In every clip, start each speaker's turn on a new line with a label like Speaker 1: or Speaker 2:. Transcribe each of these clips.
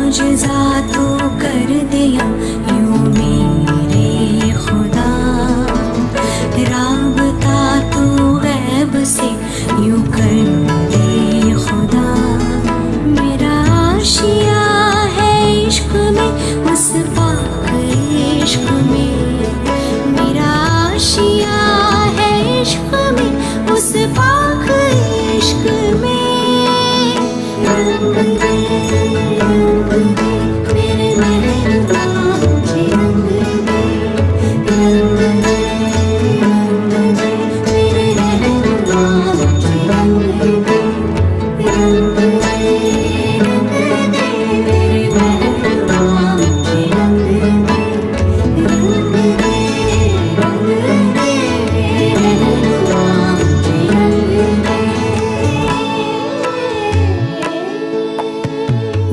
Speaker 1: मुझजा तो कर दिया यूं मेरे खुदा, राबता तो गैब से यूं कर दे खुदा। मेरा आशिया है इश्क में, उस पाक इश्क में। मेरा आशिया है इश्क में, उस पाक इश्क में। रंग दे मेरे महबूबा मुझे रंग दे, रंग दे मेरे महबूबा मुझे रंग दे, रंग दे मेरे महबूबा मुझे रंग दे, रंग दे महबूबा मुझे रंग दे।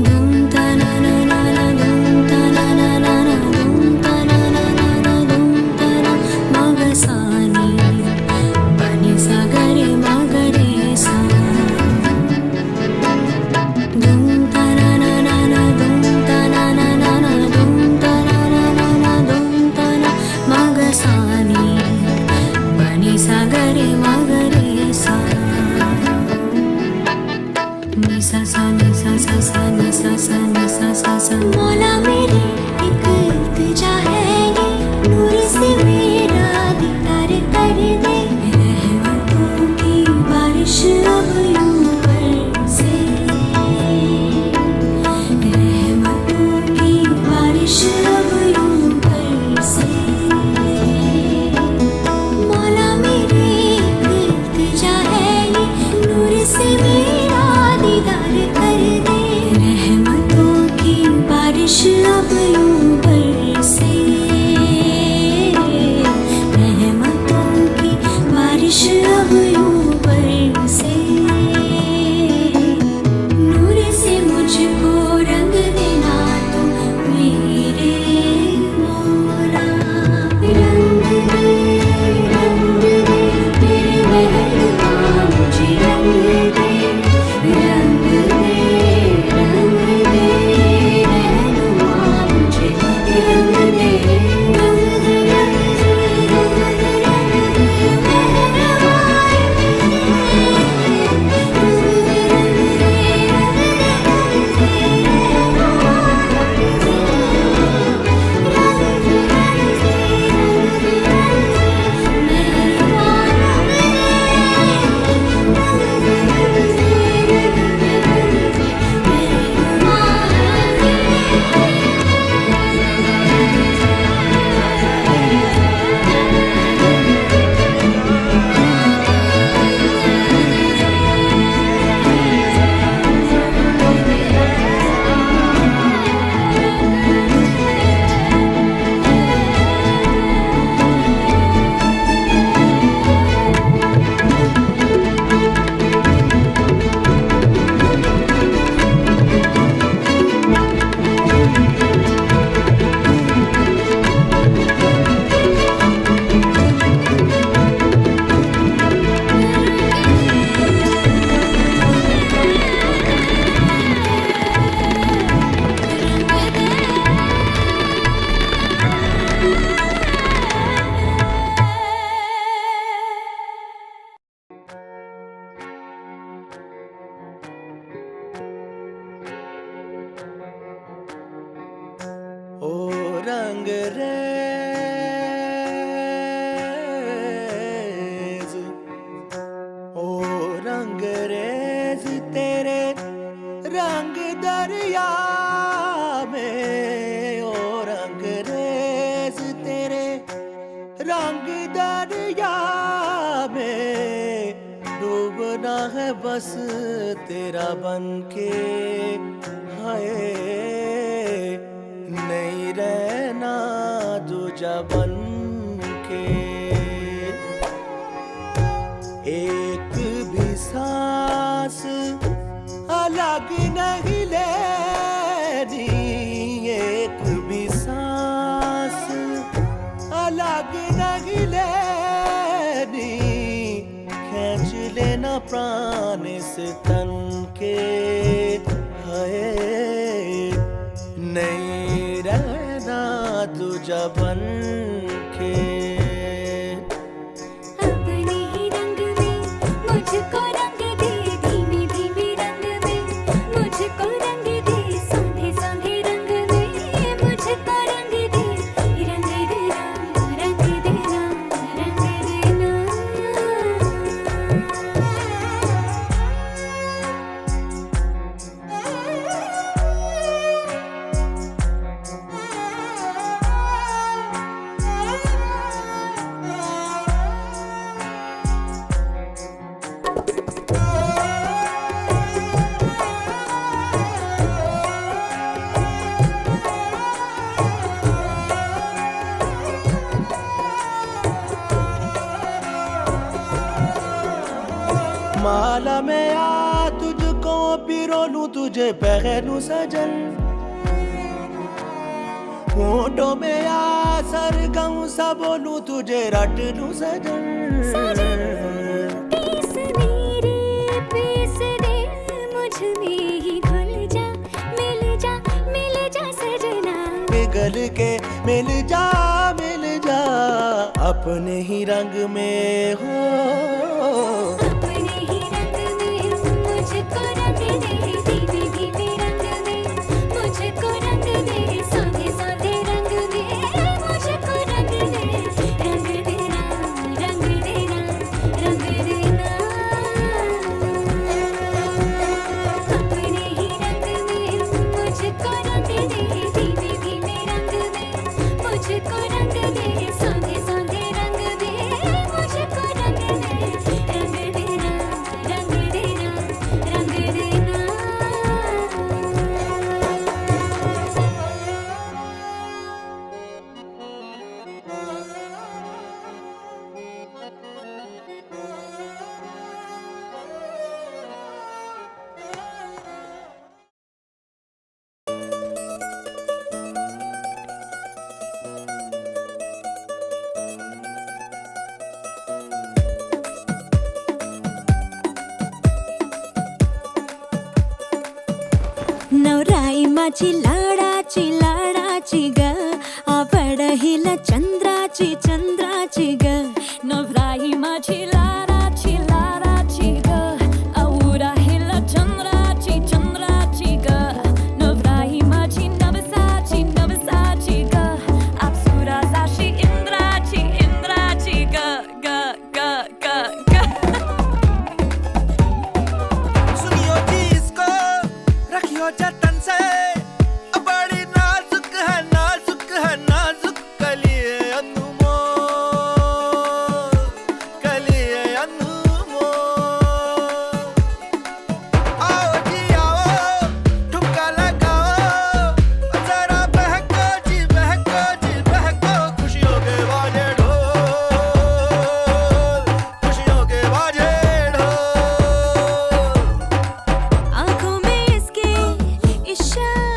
Speaker 1: धूम तना ना ना ना धूम तना ना ना ना धूम तना ना ना ना धूम तना मगसानी बनी सागरे मगरे सा। धूम तना ना ना ना धूम तना ना ना ना धूम तना ना ना ना धूम तना मगसानी बनी सागरे मगरे सा। निसा सा निसा सा सा निसा सा निसा सा सा। मौला मेरी एक इल्तिजा है ये, नूर से मेरा दीदार कर दे। रहमतों की बारिश अब यूं बरसे, रहमतों की बारिश अब यूं बरसे। मौला मेरी एक इल्तिजा है ये, नूर से मेरा दीदार कर दे। रहमतों की बारिश अब यूं बरसे, रहमतों की बारिश अब यूं बरसे। नूर से मुझको रंग देना तो मेरे मौला। रंग दे मेरे महबूबा मुझे रंग दे, रंग दे रहनुमा मुझे रंग दे, रंग दे
Speaker 2: ओ रंगरेज, ओ रंगरेज तेरे रंग दरिया में। ओ रंगरेज तेरे रंग दरिया में। डूबना है बस तेरा बनके, हाय नहीं रहना दूजा बन के। एक भी सांस अलग नहीं लेनी, एक भी सांस अलग नहीं लेनी। खींच लेना प्राण से तन के, हाय बन के।
Speaker 1: अपने ही रंग में मुझको रंग दे, धीमे धीमे रंग में मुझको रंग दे, सोंधे सोंधे रंग में मुझको रंग दे, रंग देना रंग देना रंग देना।
Speaker 2: माला में आ तुझको पिरो लूं, तुझे पहनूं सजन। होठों में आ सरगम सा बोलूं, तुझे रट लूं सजन।
Speaker 1: पीस मेरे पीस दे, मुझ में ही घुल जा, मिल जा सजना।
Speaker 2: पिघल के मिल जा अपने ही रंग में हो।
Speaker 1: अपने ही रंग में मुझको रंग दे, धीमे धीमे रंग में मुझको रंग दे, सोंधे सोंधे रंग में मुझको रंग दे, रंग देना रंग देना रंग देना। अपने ही रंग में मुझको रंग दे, धीमे धीमे रंग में मुझको रंग दे, सोंधे सोंधे रंग में मुझको रंग दे, रंग देना रंग देना रंग देना। नवराई माझी लाडाची ग, आवड हिला चंद्राची ग। नवराई माझी लाडाची ग, आवड हिला चंद्राची ग। नवराई माझी नवसाची ग, अप्सरा जाशी इंद्राची ग ग ग ग ग।
Speaker 2: सुनियो जी इसको, रखियो जतन से, बड़ी नाजुक है नाजुक कलिए अनमोल, कलिए अनमोल। आओ जी आओ, ठुमका लगाओ, जरा बहको जी बहको, खुशियों के बाजे ढोल, खुशियों के बाजे ढोल।
Speaker 1: आँखों में इसके इशारे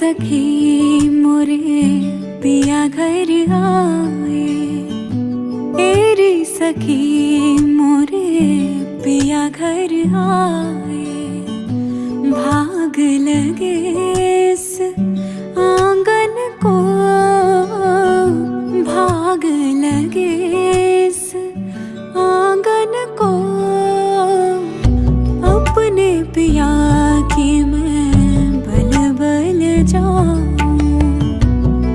Speaker 1: सखी मोरे पिया घर आए, तेरी सखी मोरे पिया घर आए। भाग लगे इस आंगन को, भाग लगे इस आंगन को। अपने पिया की मैं बल बल जाऊं,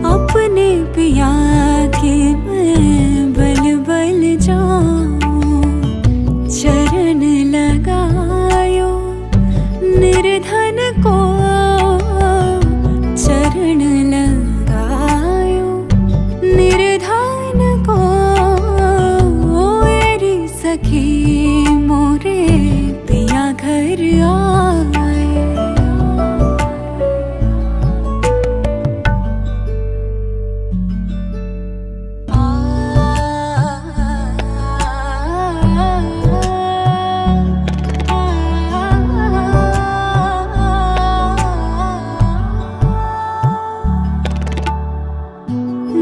Speaker 1: अपने पिया की मैं बल बल जाऊं। चरण लगायो निर्धन को, चरण लगायो निर्धन को। मेरी सखी मोरे पिया घर आए।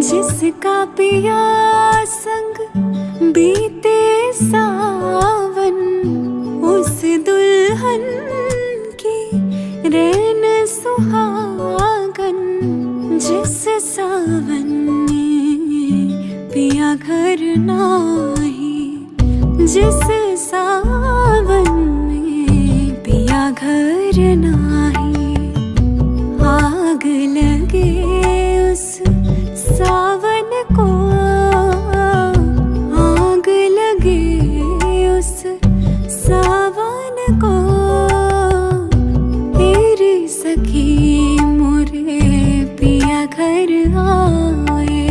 Speaker 1: जिसका पिया संग बीते सावन, उस दुल्हन की रैन सुहागन। जिस सावन में पिया घर नाही, जिस सावन में पिया घर नाही। आग लगे उस सावन को, आग लगे उस सावन को। तेरी सखी मोरे पिया घर आए,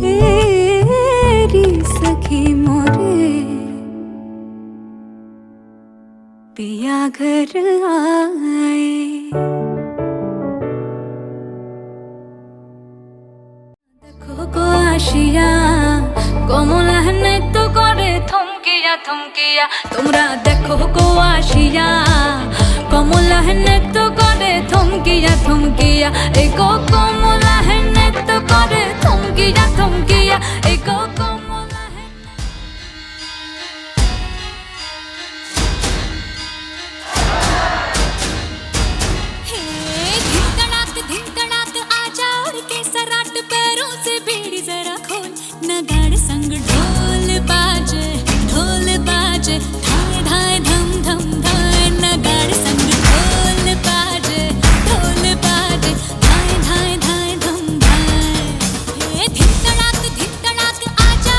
Speaker 1: तेरी सखी मोरे पिया घर आए। আসিয়া কমলা নৃত্য করে থমকিয়া থমকিয়া। তোমরা দেখো গো আসিয়া কমলা নৃত্য করে থমকিয়া থমকিয়া। এই গো কমলা নৃত্য করে থমকিয়া থমকিয়া। এই গো কমলা धिन तड़ाक आजा उड़ के सराट पैरों से बेड़ी जरा खोल। नगाड़े संग ढोल बाजे धाए धाए धम धम धाए। नगाड़े संग ढोल बाजे धाए धाए धाए धम धाए। धिन तड़ाक आजा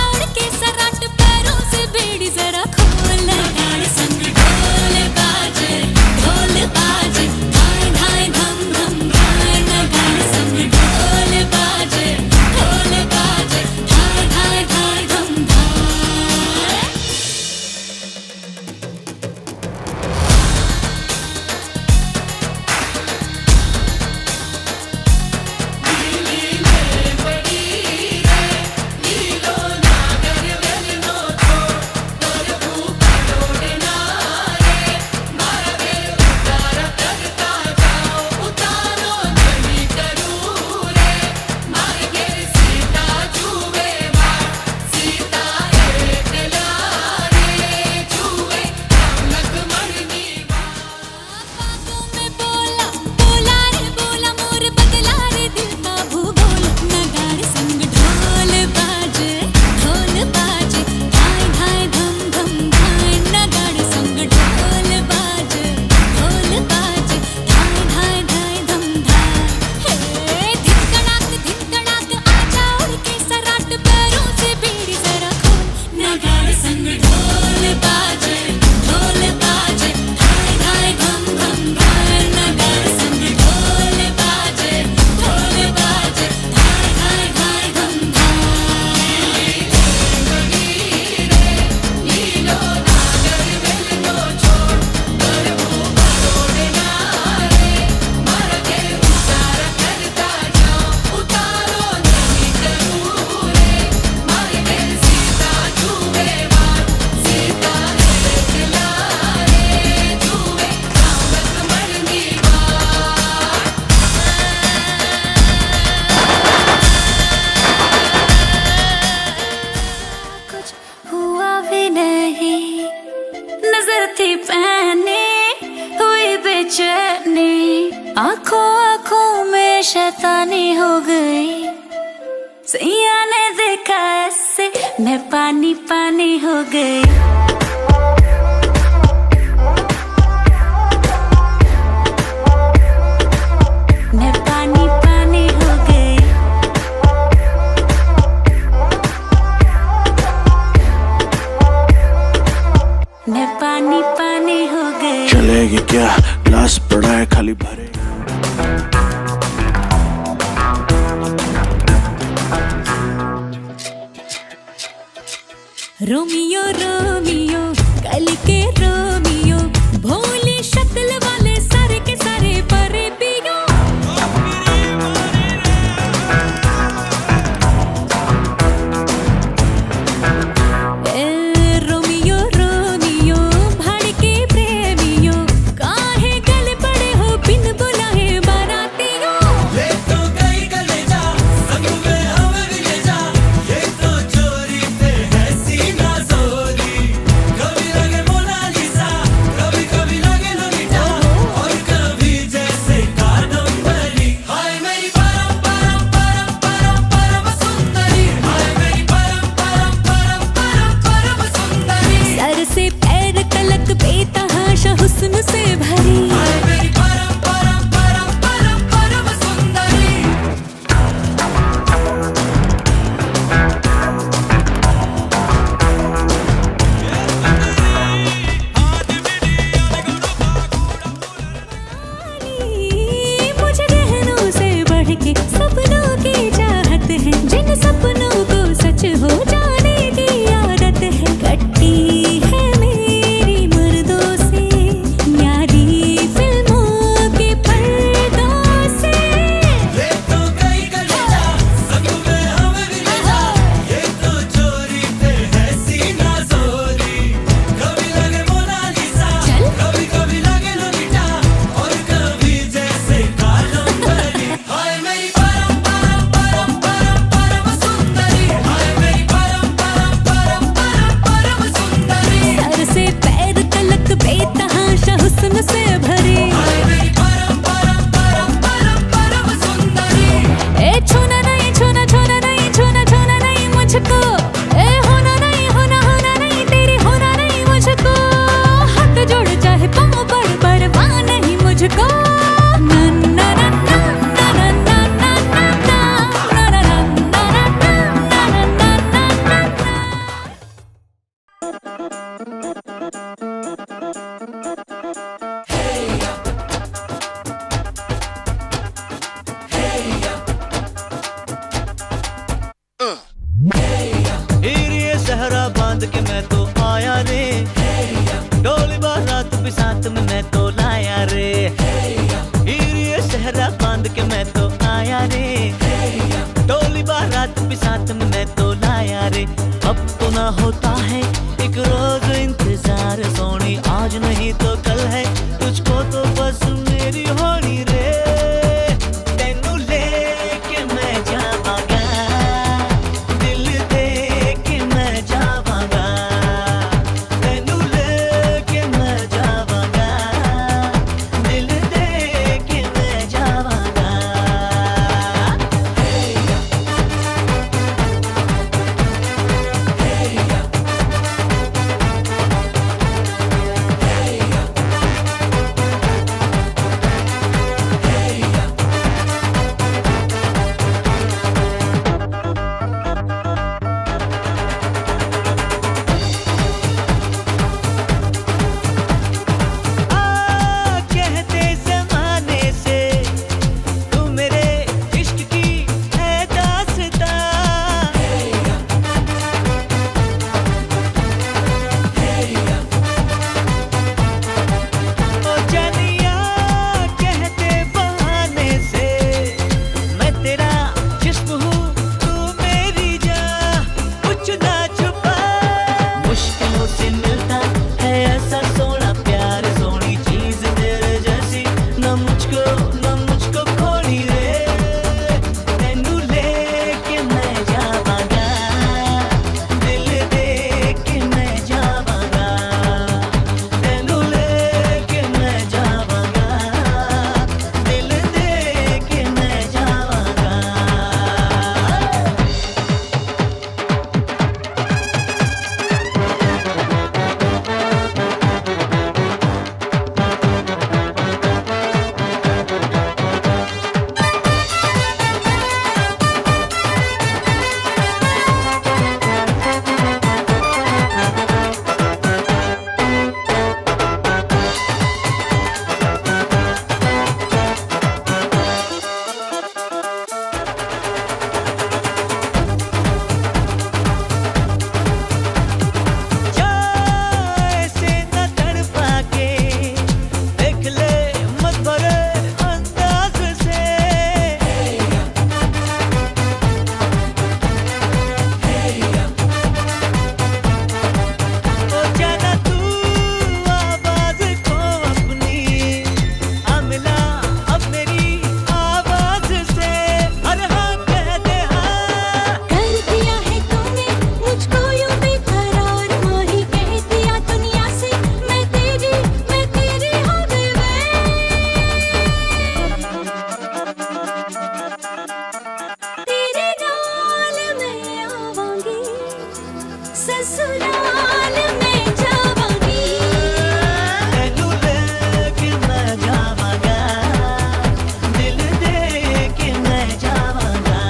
Speaker 1: नहीं, नजर थी पहने हुई बेचैनी, आंखों आंखों में शैतानी हो गई। सैया ने देखा ऐसे मैं पानी पानी हो गई। मैं पानी पानी हो गई। मैं पानी पानी हो गई।
Speaker 2: चलेगी क्या, ग्लास पड़ा है खाली भरे।
Speaker 1: रोमियो रोमियो कल के रोमियो, भोली शक्ल वाले सारे के सारे परे पियो। रोमियो रोमियो भड़के प्रेमियो, काहे गले पड़े हो बिन बुलाए बारातियों।
Speaker 3: ले तो गई कलेजा, संग में हमें भी ले जा, ये तो चोरी पे है सीना जोरी। कभी लगे मोनालिसा, कभी कभी लगे लोलिटा, और कभी जैसे कादम्बरी। हाय मेरी परम परम परम परम परम सुंदरी, हाय मेरी परम परम परम परम परम सुंदरी।
Speaker 1: सर से पैर तलक बेतहाशा हुस्न से भरी।
Speaker 3: हाय मेरी परम परम परम परम परम सुंदरी।
Speaker 1: मुझे गहनों से बढ़ के सपनों की चाहत है, जिन सपनों को सच हो जाने की आदत है। कट्टी है मेरी मर्दों से, न्यारी फिल्मों के पर्दों से।
Speaker 3: ले तो गई कलेजा, संग में हमें भी ले जा, ये तो चोरी पे है सीना जोरी। कभी लगे मोनालिसा,
Speaker 1: चल।
Speaker 3: कभी कभी लगे लोलिटा, और कभी जैसे कादम्बरी। हाय मेरी परम परम परम परम परम सुंदरी, हाय मेरी परम परम परम परम परम सुंदरी।
Speaker 1: सर से पैर तलक बेतहाशा हुस्न से भरी।
Speaker 3: हाय मेरी परम परम परम परम परम सुंदरी।
Speaker 1: ए छूना नहीं छूना छूना नहीं छूना छूना नहीं मुझको। ए होना नहीं होना होना नहीं तेरी होना नहीं मुझको। हाथ जोड़ चाहे पाँव पड़ परवाह नहीं मुझको। ना ना ना ना ना ना ना ना ना ना ना ना ना ना ना ना ना ना।
Speaker 4: ये सहरा बांध के मैं तो आया रे, डोली बारात भी साथ में मैं तो लाया रे। ये सहरा बांध के मैं तो आया रे, डोली बारात भी साथ में मैं तो लाया रे। अब तो ना होता है एक रोज इंतजार सोनी, आज नहीं तो कल है तुझको तो बस मेरी होनी रे। तेनू लेके मैं जावांगा, दिल दे के मैं जावांगा। तेनू लेके मैं जावांगा, दिल दे के मैं जावांगा।
Speaker 1: ससुराल में जावांगी
Speaker 4: तेनू लेके मैं जावांगा दिल दे के मैं जावांगा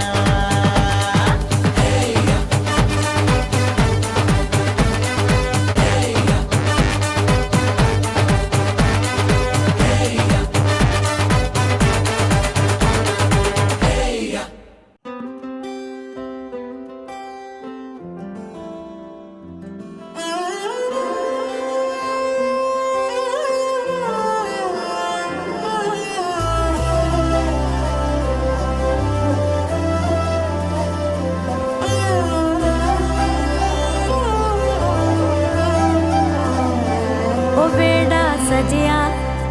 Speaker 1: ओ वेड़ा सजिया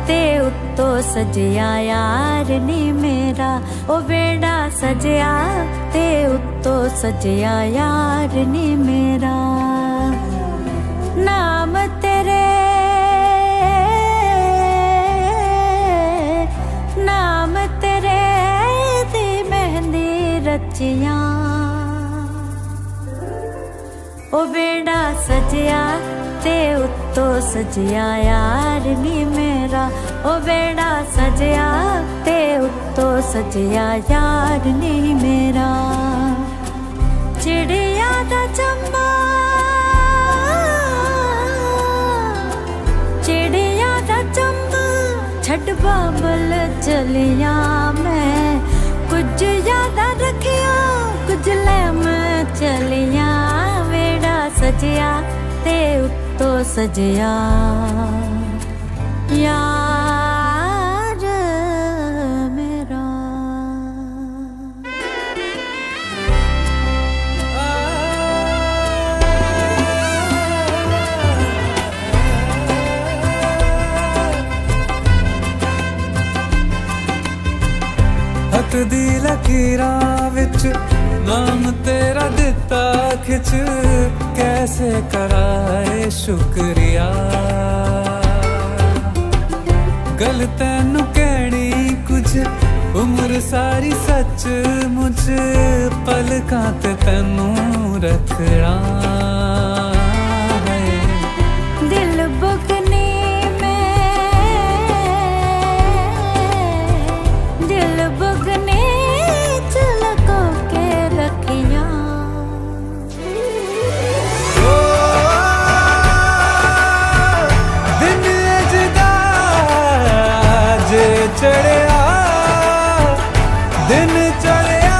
Speaker 1: ते उत्तो सजिया यार नी मेरा ओ वेड़ा सजिया ते उत्तो सजिया यार नी मेरा नाम तेरे दी मेहंदी रचिया ओ वेड़ा सजिया ते उत्तो सजिया यार नी मेरा ओ वेड़ा सजिया ते उत्तो सजिया यार नी मेरा चिड़िया दा चंबा छड़ बाबल चलिया मैं कुछ यादा रखिया कुछ ले मैं चलिया वेड़ा सजिया ते उत्तो सजिया यार मेरा
Speaker 3: हथ दी लकीरां विच नाम तेरा दिता खिच कैसे कराए शुक्रिया गल तैनू कहनी कुछ उम्र सारी सच मुझ पलकां ते तैनू रखना
Speaker 1: दिल बुकनी चलको के रखिया
Speaker 3: दिन जुदा जे चढ़िया दिन चढ़िया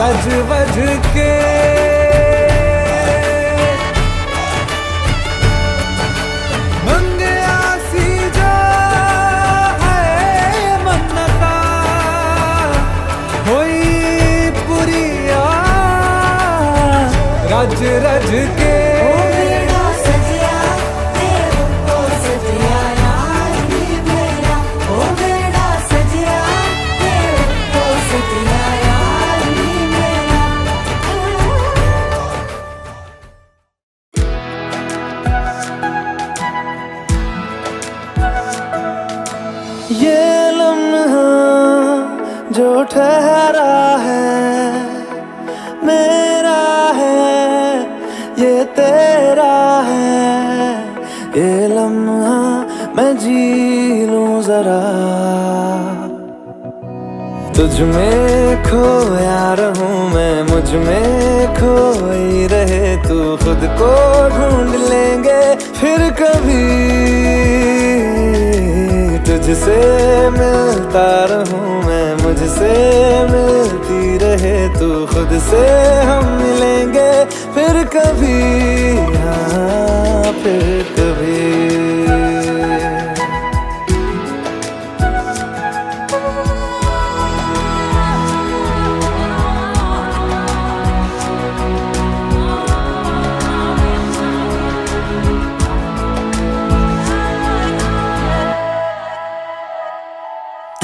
Speaker 3: गज बज के मंगया सी जो है मन्नता होई पुरिया रज रज के ये लम्हा जो ठहरा है मेरा है ये तेरा है ये लम्हा मैं जी लूं जरा तुझ में खोया रहूं मैं मुझ में खोई रहे तू खुद को ढूंढ लेंगे फिर कभी तुझसे मिलता रहूं मैं मुझसे मिलती रहे तू खुद से हम मिलेंगे फिर कभी हाँ फिर कभी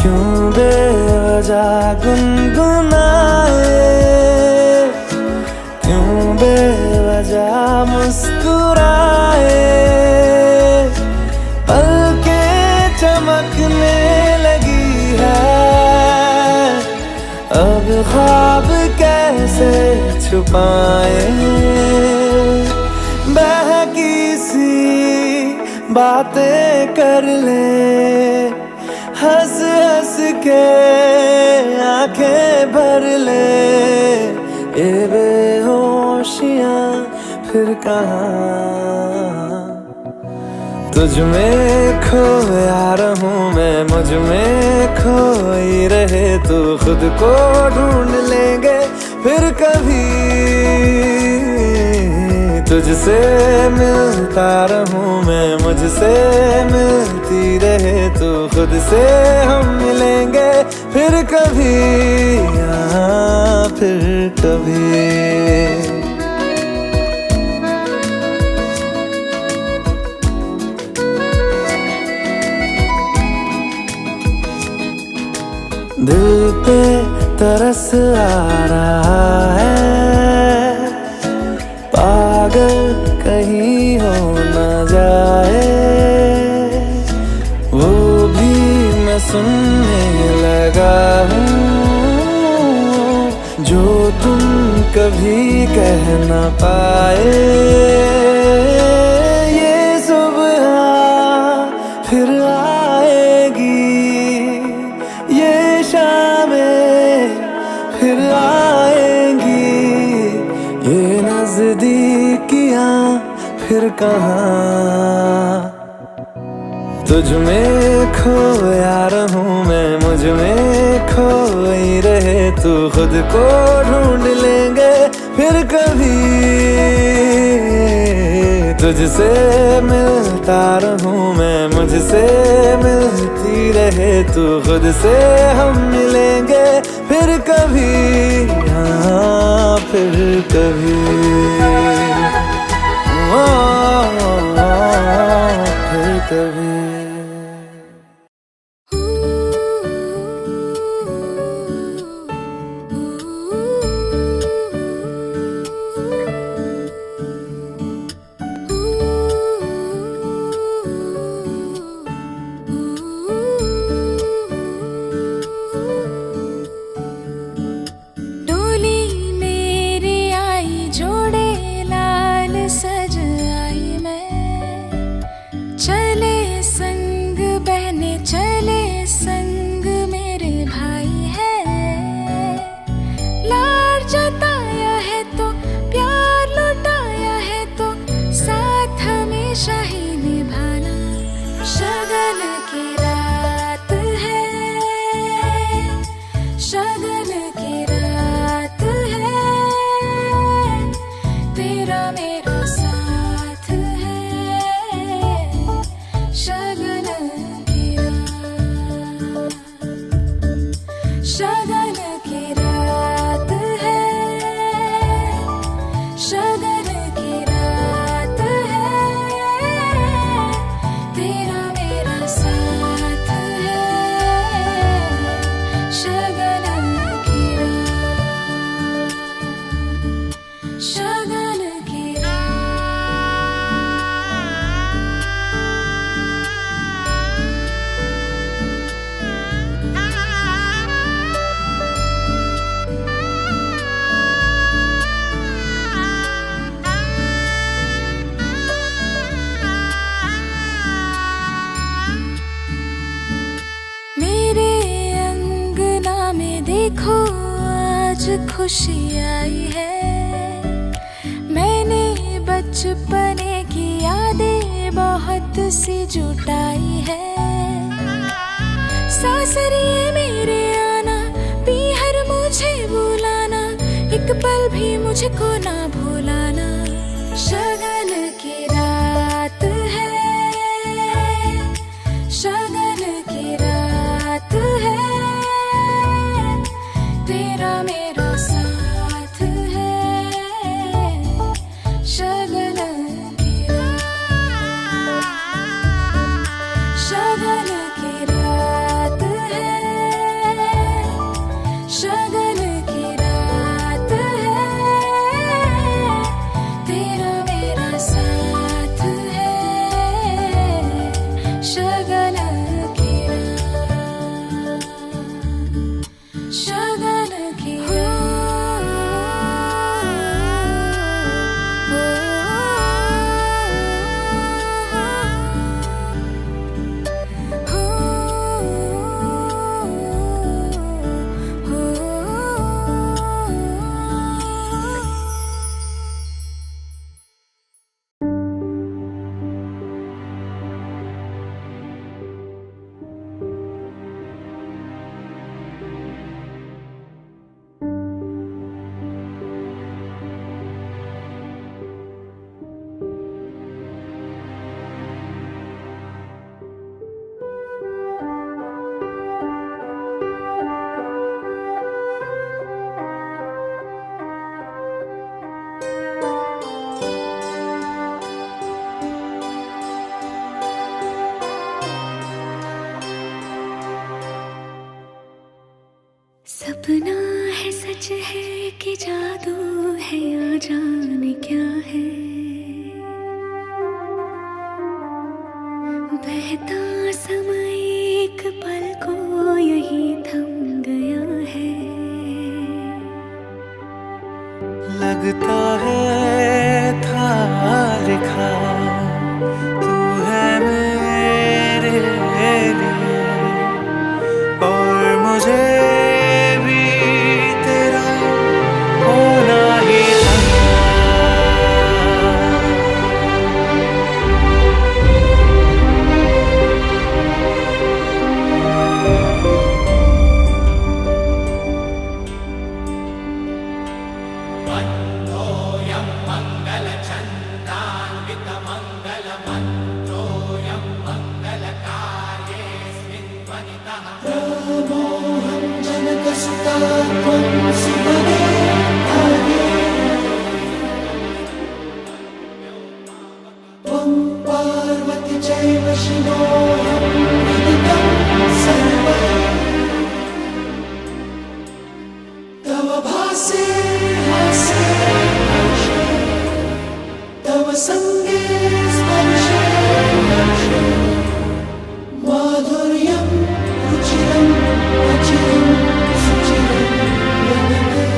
Speaker 3: क्यों बेवजह गुनगुनाए क्यों बेवजह मुस्कुराए पलकें चमकने लगी है अब ख्वाब कैसे छुपाए
Speaker 2: बातें कर ले, हंस हंस के आंखें भर ले, ये बेहोशियां फिर कहाँ। तुझ में खोया रहूं मैं, मुझ में खोई रहे तू, खुद को ढूंढ लेंगे फिर कभी। तुझसे मिलता रहूं मैं, मुझसे मिलती रहे तू, खुद से हम मिलेंगे फिर कभी, यहाँ फिर कभी। दिल पे तरस आ रहा है, पागल कहीं हो न जाए, वो भी मैं सुनने लगा हूँ जो तुम कभी कह न पाए। ये सुबह फिर आएगी, ये शामें फिर आएंगी, ये नजदीकियां फिर कहाँ। तुझ में खोया रहूं मैं, मुझ में खोई रहे तू, खुद को ढूंढ लेंगे फिर कभी। तुझसे मिलता रहूं मैं, मुझसे मिलती रहे तू, खुद से हम मिलेंगे फिर कभी, हाँ फिर कभी। फिर कभी।
Speaker 1: देखो आज खुशी आई है, मैंने बचपने की यादें बहुत सी जुटाई है। सासरिए मेरे आना, पीहर मुझे बुलाना, एक पल भी मुझको ना भुलाना। शगन की रात है, शगन की रात है, तेरा मेरा साथ है। शगन की रात, शगन की रात है, शगन की रात है,
Speaker 2: संगे स्पर्शे स्पर्शे माधुर्यं रुचिरं अचिरं सुचिरं लगते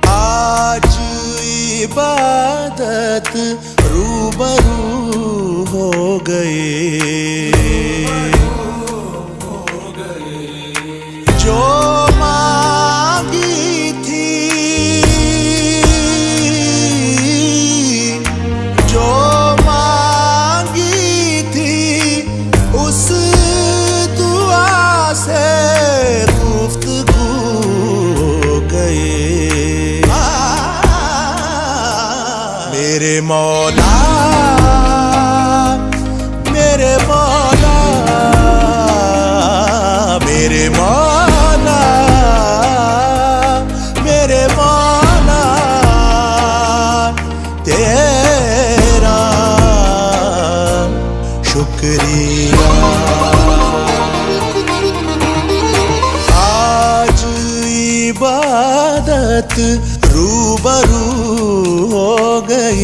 Speaker 2: आज इबादत रूबरू हो गए जो मांगी थी जो मांगी थी उस दुआ से गुफ्तगू हो गए मेरे मौला मेरे मौला मेरे मौला मेरे मौला तेरा शुक्रिया आज इबादत रूबरू हो गई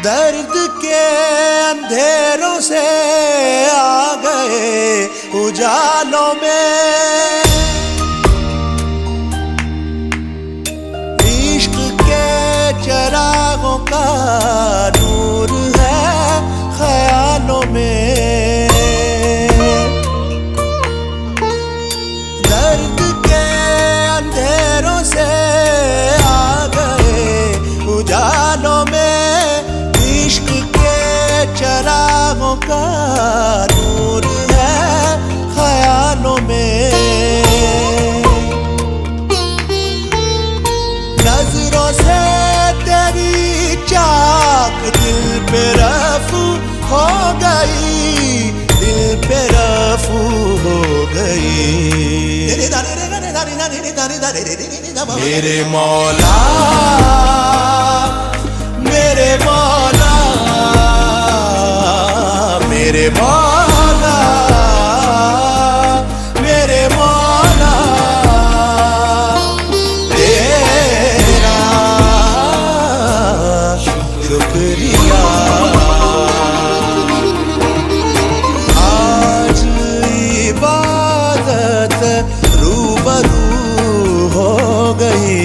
Speaker 2: दर्द के अंधेरों से आ गए उजालों में इश्क के चरागों का नूर है ख्यालों में दर्द के अंधेरों से आ गए उजालों में इश्क के चरागों का नूर है ख्यालों में नजरों से तेरी चाक दिल पे रफू हो गई दिल पे रफू हो गई मेरे मौला मेरे मौला मेरे मौला मेरे मौला तेरा शुक्रिया आज इबादत रूबरू हो गई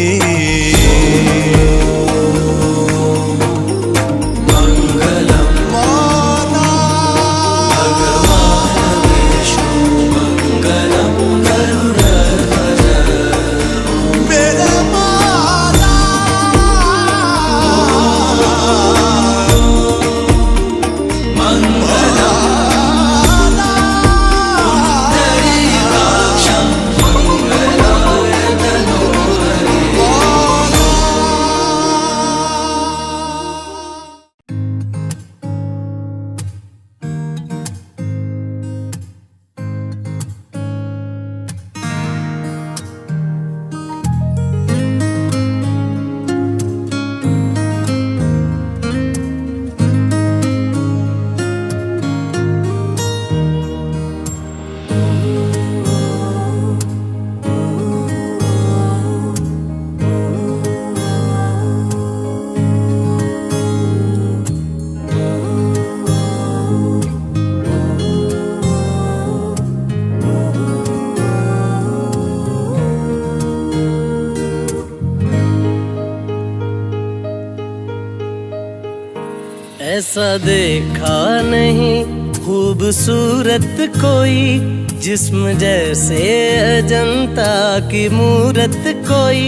Speaker 2: मंगलम मौला ऐसा देखा नहीं खूबसूरत कोई, जिस्म जैसे अजंता की मूरत कोई,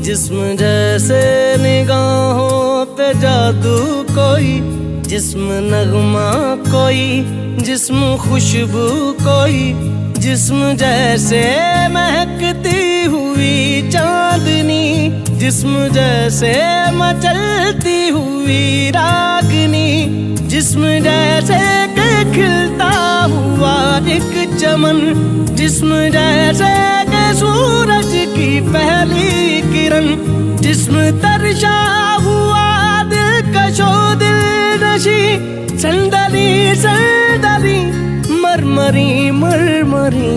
Speaker 2: जिस्म जैसे निगाहों पे जादू कोई, जिस्म नगमा कोई, जिस्म खुशबू कोई, जिस्म जैसे महकती हुई चांदनी, जिस्म जैसे मचलती हुई रागनी, जिस्म जैसे कि खिलता हुआ एक चमन, जिस्म जैसे कि सूरज की पहली किरण, जिस्म तरशा हुआ दिलकशो दिलनशी, संदली संदली मरमरी मरमरी।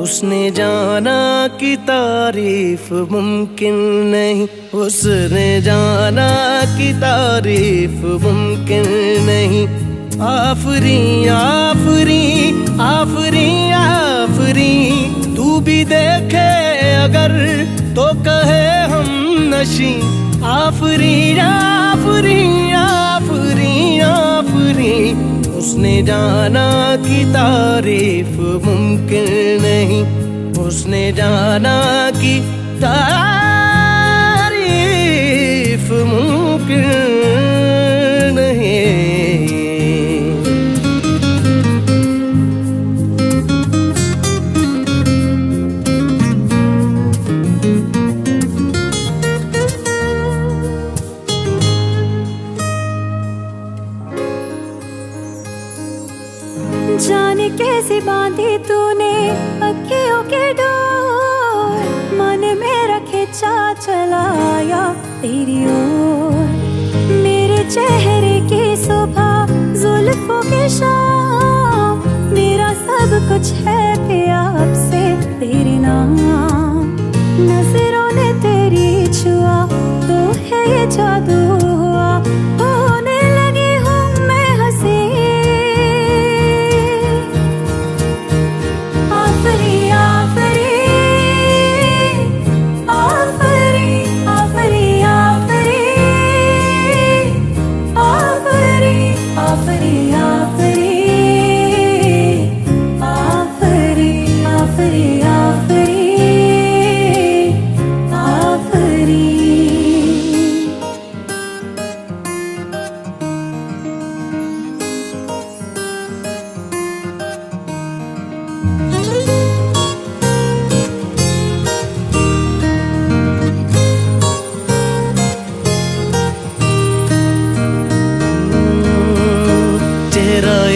Speaker 2: उसने जाना कि तारीफ मुमकिन नहीं, उसने जाना कि तारीफ मुमकिन नहीं। आफरी आफरी आफरी आफरी, तू भी देखे अगर तो कहे हम नशी। आफरी आफरी आफरी आफरी, उसने जाना कि तारीफ मुमकिन नहीं, उसने जाना कि तारीफ मुमकिन नहीं।
Speaker 1: जाने कैसे बांधी तूने अखियों के डोर, मन मेरा खिंचा चलाया तेरी ओर। मेरे चेहरे की सुबह जुल्फों की शाम, मेरा सब कुछ है प्यार से तेरे नाम। नजरों ने तेरी छुआ तो है ये जादू हुआ, होने लगी हूँ मैं हंसी।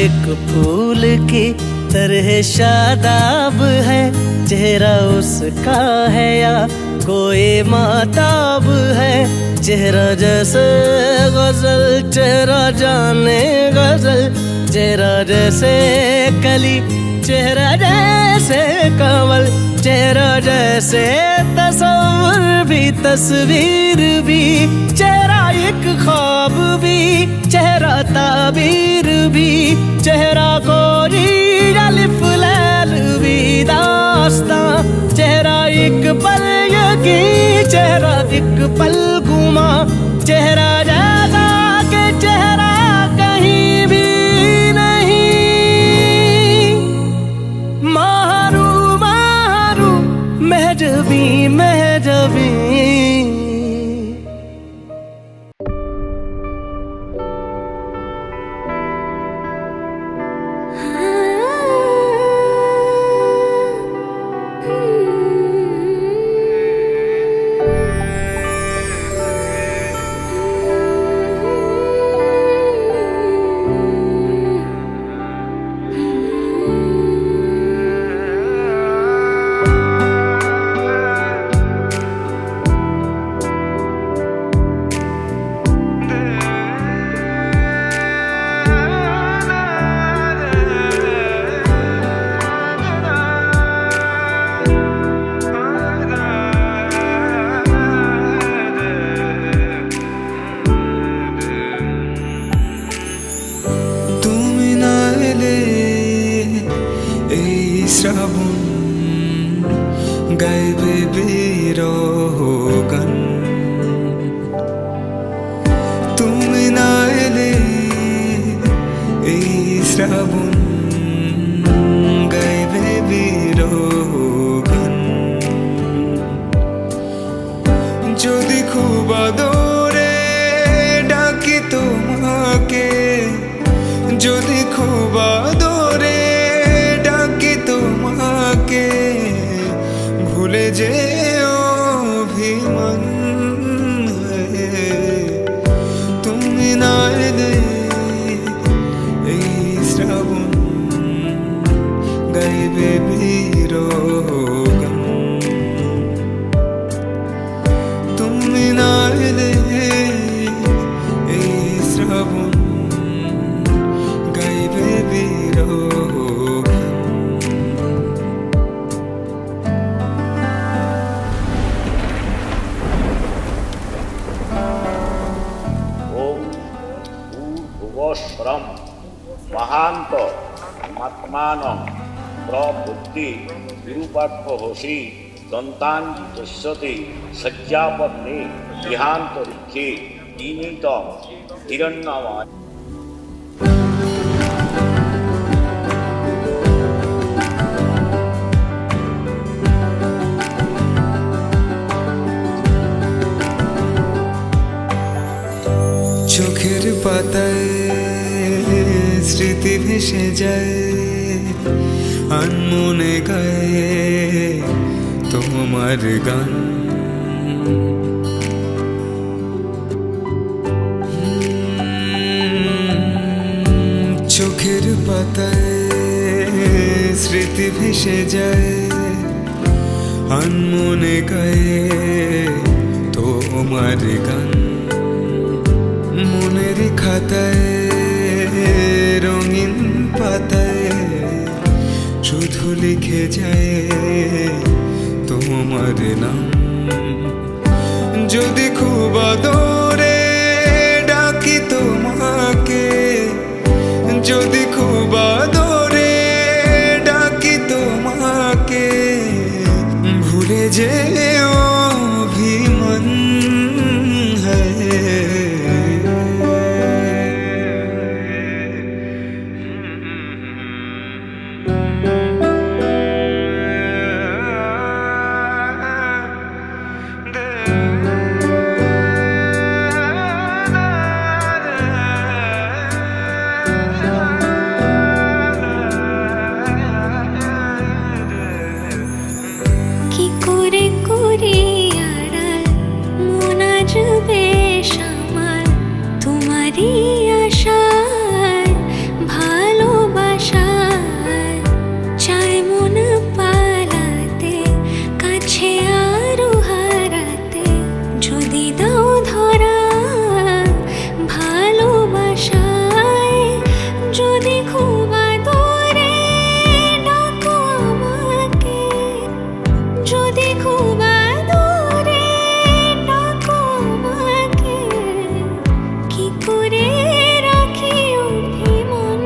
Speaker 2: एक फूल की तरह शादाब है, चेहरा उसका है या कोई माताब है। चेहरा जैसे गजल, चेहरा जाने गजल, चेहरा जैसे कली, चेहरा जैसे कमल, चेहरा जैसे तस्वीर भी तस्वीर भी, चेहरा एक ख्वाब भी, चेहरा ताबीर भी, चेहरा कोई अलिफ लैल भी दास्तां। चेहरा एक पल यकी, चेहरा एक पल गुमा, चेहरा जैसा के चेहरा कहीं भी नहीं। मारू मारू महजबी महजबी।
Speaker 5: শ্রাবণ গাইবে বিরহ গান, সন্তানং প্রবুদ্ধি বিরূপার্থহসি দন্তাঞ্জি দস্যতে শয্যাপত্নে গৃহান্তরিক্ষে নিমিত হিরণ্যময়।
Speaker 6: চোখের পাতায় স্মৃতি ভেসে যায়, আনমনে গায়ে তোমার গান। চোখের পাতায় স্মৃতি ভেসে যায়, আনমনে গায়ে তোমার গান। মনের খাতায় রঙিন পাতায় শুধু লিখে যায় তোমার নাম। যদি খুব আদরে ডাকি তোমাকে, যদি খুব আদরে ডাকি তোমাকে, ভুলে যেও অভিমান
Speaker 1: কি করে করে আড়াল মন আজ বেশ আমার তোমারই আশায় ভালোবাসায়। চাই মন পালাতে কাছে আরো হারাতে, যদি দাও ধরা ভালোবাসায়। যদি খুব আদরে ডাকো আমাকে, যদি খুব আদরে ডাকো আমাকে, কি করে রাখি অভিমান।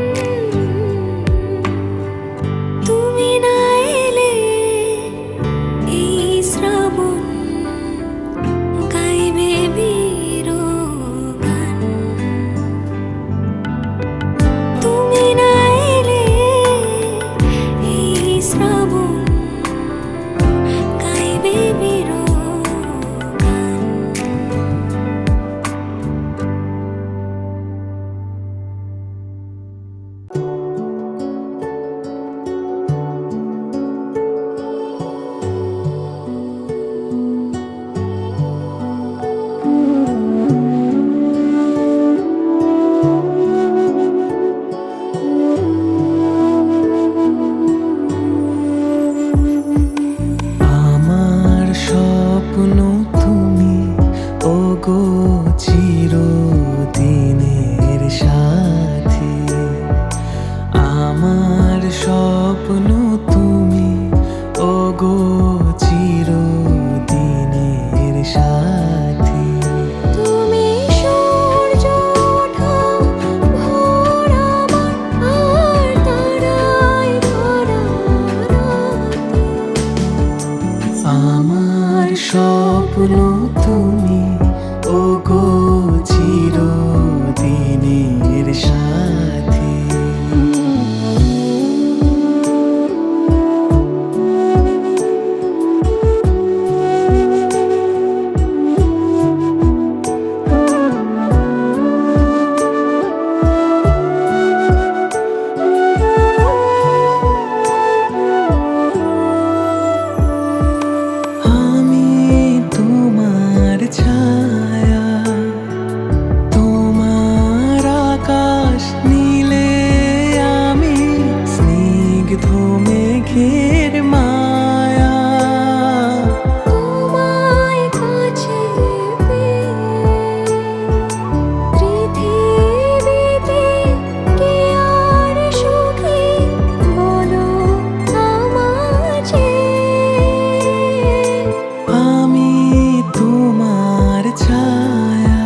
Speaker 1: তুমি না এলে এই শ্রাবণ গাইবে বিরোগান। তুমি না এলে এই শ্রাবণ গাইবে বিরোগান।
Speaker 6: আমার স্বপ্ন তুমি, ওগো চিরদিনের সাথী। আমার স্বপ্ন তুমি, ওগো চিরদিনের সাথী।
Speaker 1: তুমি সূর্য ওঠা ভোর আমার, আর তারায় ভরা রাতে।
Speaker 6: আমার স্বপ্ন তুমি, ওগো চিরদিনের সাথী। আমি তোমার ছায়া, তোমার আকাশ নীলে, আমি স্নিগ্ধ মেঘের মায়া।
Speaker 1: তোমায় কাছে পেয়ে পৃথিবীতে কে আর সুখী বলো আমাকে।
Speaker 6: আমি তোমার ছায়া,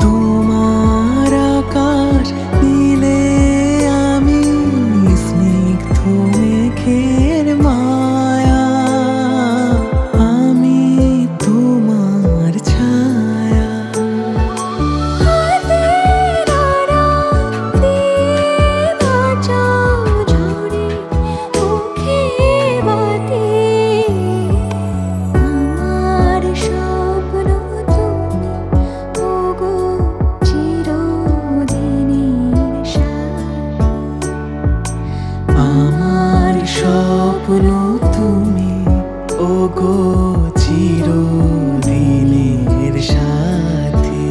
Speaker 6: তোমার আকাশ নীলে, আমি স্বপ্ন তুমি ওগো চিরদিনের সাথী।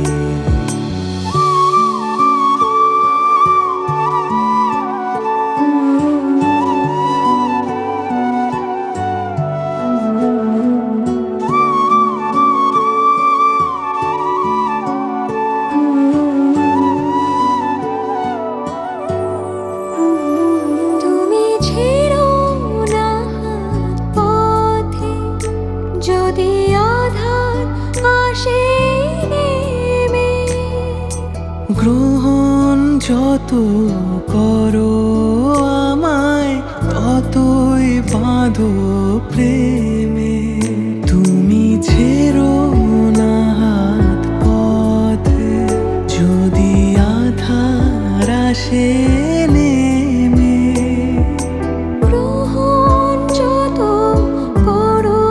Speaker 1: তুমি ছেড়ো না হাত পথে, যদি আধার আসে নেমে।
Speaker 6: গ্রহণ যত করো আমায় ততই বাঁধো প্রেমে। তুমি ছেড়ো না হাত পথে, যদি আধার আসে নেমে।
Speaker 1: গ্রহণ যত করো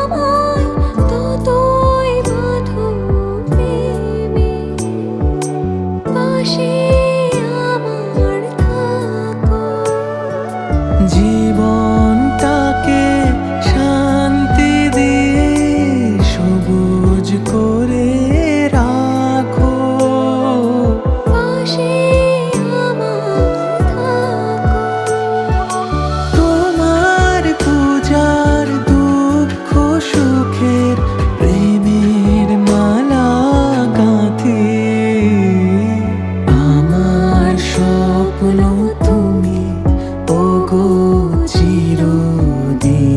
Speaker 1: আমায় ততই বাঁধো প্রেমে। পাশে আমার থাকো,
Speaker 6: জীবনটাকে শান্তি দিয়ে সবুজ করে রাখো।
Speaker 1: পাশে আমার থাকো।
Speaker 6: তোমার পূজার দুঃখ সুখের প্রেমের মালা গাঁথি। আমার স্বপ্ন তুমি ওগো চিরদিনের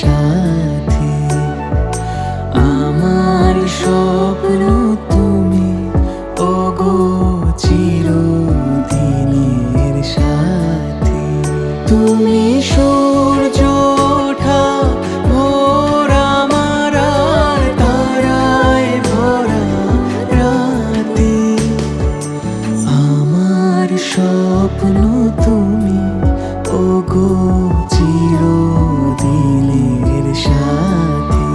Speaker 6: সাথী। আমার স্বপ্ন তুমি ওগো চিরদিনের সাথী। তুমি সূর্য ওঠা ভোর আমার আর তারায় ভরা রাতে। আমার স্বপ্ন তুমি ওগো চিরদিনের সাথী।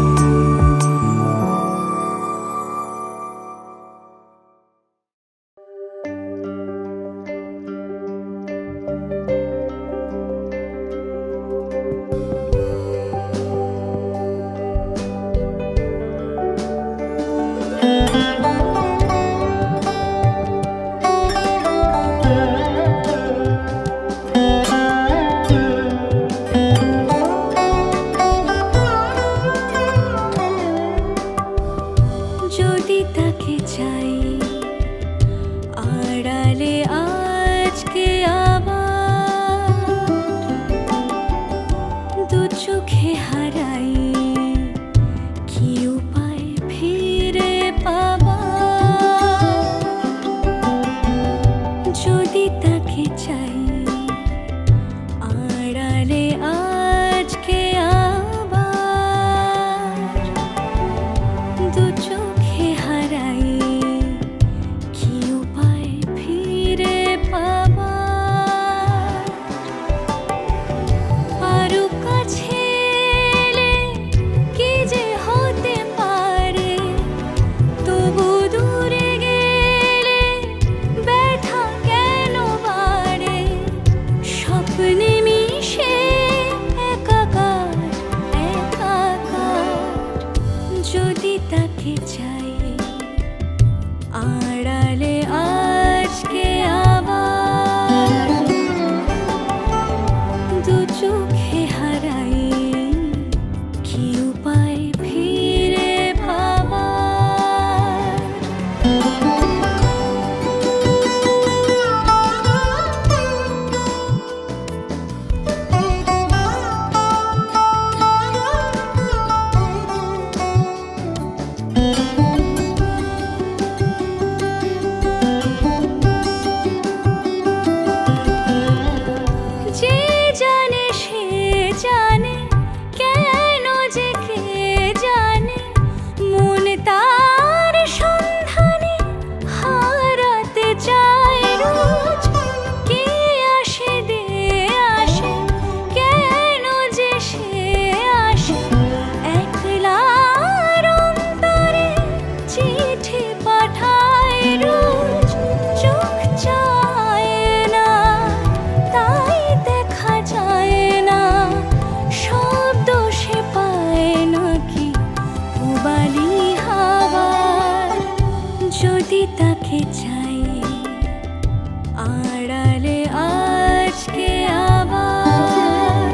Speaker 1: আজকে আবার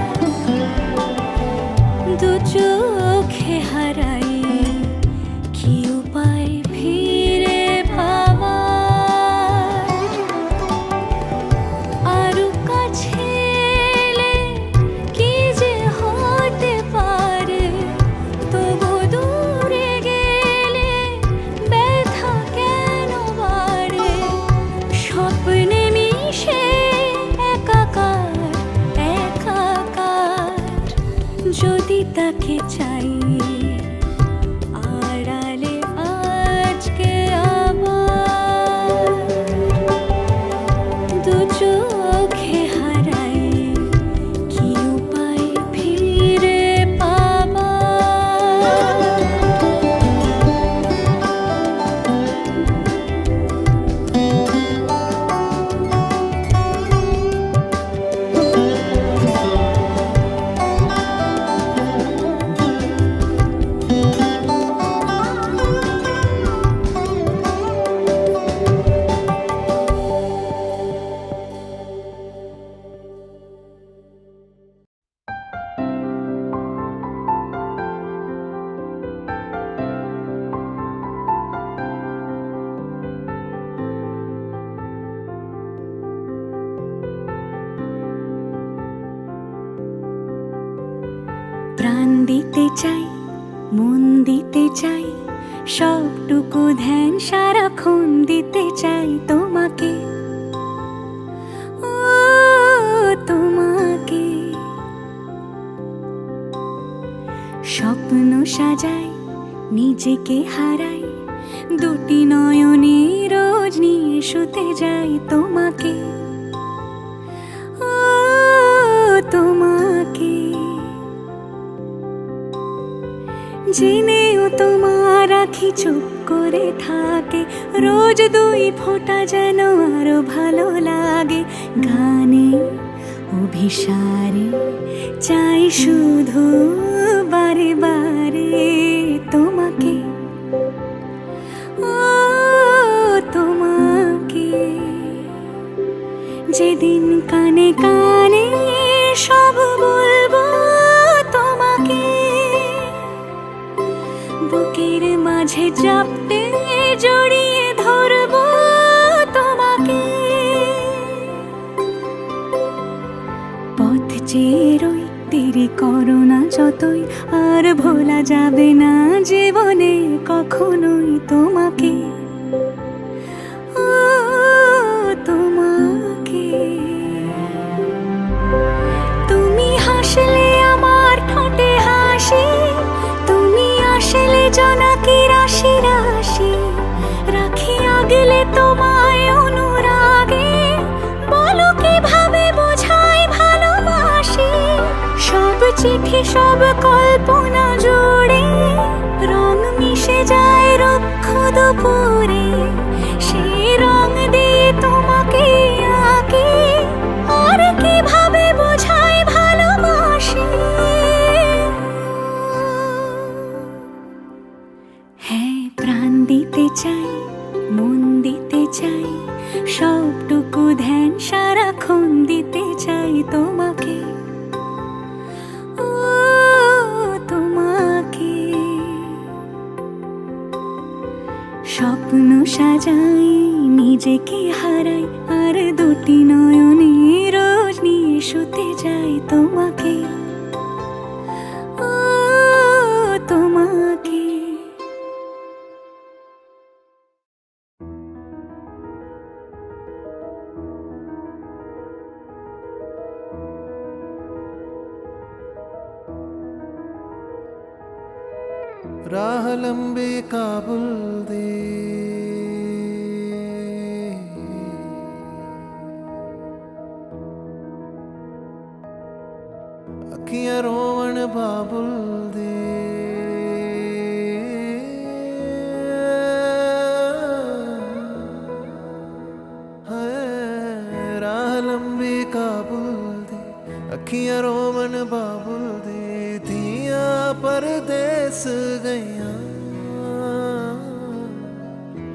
Speaker 1: দু চোখে হারাই কি উপায় ফিরে ভাবার আরো কাছে এলে কি যে হতে পারে তবু দূরে গেলে ব্যথা কেন বাড়ে স্বপ্নে মিশে একাকার একাকার যদি তাকে চাই আড়ালে আজকে আবার দু চোখে হারাই কি উপায় ফিরে পাবার প্রাণ দিতে চাই মন দিতে চাই সবটুকু ধ্যান সারাক্ষণ দিতে চাই তোমাকে ও তোমাকে স্বপ্ন সাজাই নিজেকে হারাই দুটি নয়নে রোজ নিয়ে শুতে যাই তোমাকে ও তোমাকে জেনেও তোমার আখি চুপ করে থাকে রোজ দুই ফোঁটা যেন আরো ভালো লাগে গানে অভিসারে চাই শুধু বারে বারে তোমাকে ও তোমাকে যেদিন কানে কানে সব বলবো তোমাকে বুকের মাঝে চাপতে জড়িয়ে ধরবো তোমাকে পথ চেয়ে রই দেরি করো না যতই আর ভোলা যাবে না জীবনে কখনোই তোমাকে ও তোমাকে তুমি হাসলে আমার ঠোঁটে হাসি তুমি আসলে জোনাকি রাশি রাশি রাখি আগলে তোমায় অনুরাগে বলো কিভাবে বোঝাই ভালোবাসি সব চিঠি সব কল্পনা জুড়ে রং মিশে যায় রুক্ষ দুপুরে সেই রং দিয়ে তোমাকে আঁকি আর কিভাবে বোঝাই ভালোবাসি হ্যাঁ প্রাণ দিতে চাই মন দিতে চাই সবটুকু ধ্যান সারাক্ষণ দিতে চাই তোমাকে ও তোমাকে স্বপ্ন সাজাই নিজেকে হারাই আর দুটি নয়নে রোজ নিয়ে শুতে যাই তোমাকে ও তোমাকে
Speaker 6: राह लंबी काबुल दी अखियां रोवण बाबुल दी राह लंबी काबुल दी अखियां रोवण बाबुल दी थियां परदेस गईयां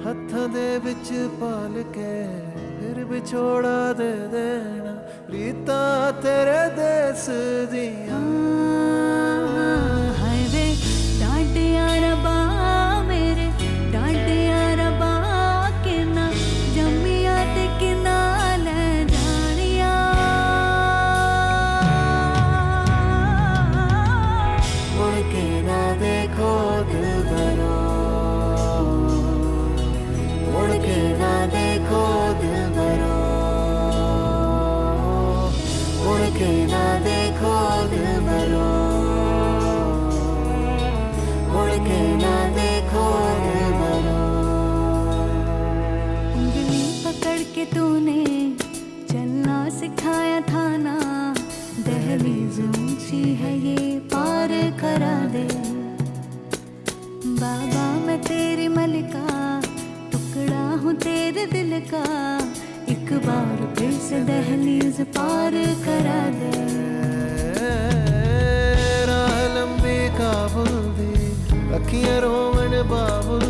Speaker 6: हत्थां दे विच पाल के फिर विछोड़ा दे देना रीता तेरे देश दिया
Speaker 1: हाय वे डांटिया रबा मेरे डांटिया रबा के ना जम्मिया ते कि ना ले जानिया
Speaker 6: मुड़ के ना देखो दिलबरो मुड़ के ना देखो दिलबरो मुड़ के ना देखो दिलबरो मुड़ के ना देखो दिलबरो
Speaker 1: उंगली पकड़ के तूने चलना सिखाया था ना दहलीज ऊंची है ये पार करा दे बाबा मैं तेरी मलिका टुकड़ा हूँ तेरे दिल का एक बार फिर से दहलीज पार करा दे
Speaker 6: राह लंबी काबुल दी अखियां रोवन बाबुल